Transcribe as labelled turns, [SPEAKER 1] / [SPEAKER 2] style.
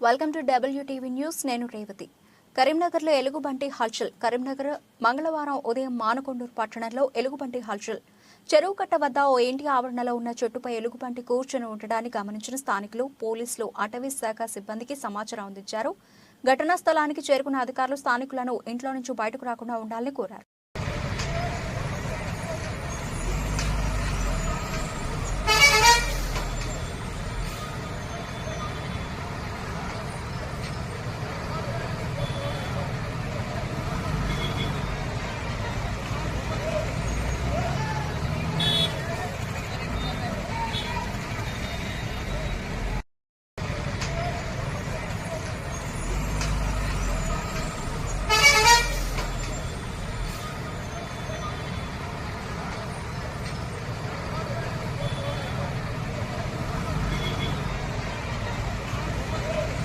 [SPEAKER 1] Welcome to WTV news. నేను రేవతి. కరీంనగర్లో ఎలుగుబంటి హల్చల్. కరీంనగర్ మంగళవారం ఉదయం మానకొండూరు పట్టణంలో ఎలుగుబంటి హల్చల్. చెరువు కట్ట వద్ద ఓ ఇంటి ఆవరణలో ఉన్న చెట్టుపై ఎలుగుబంటి కూర్చుని ఉండడాన్ని గమనించిన స్థానికులు, పోలీసులు, అటవీ శాఖ సిబ్బందికి సమాచారం అందించారు. ఘటనా స్థలానికి చేరుకున్న అధికారులు స్థానికులను ఇంట్లో నుంచి బయటకు రాకుండా ఉండాలని కోరారు.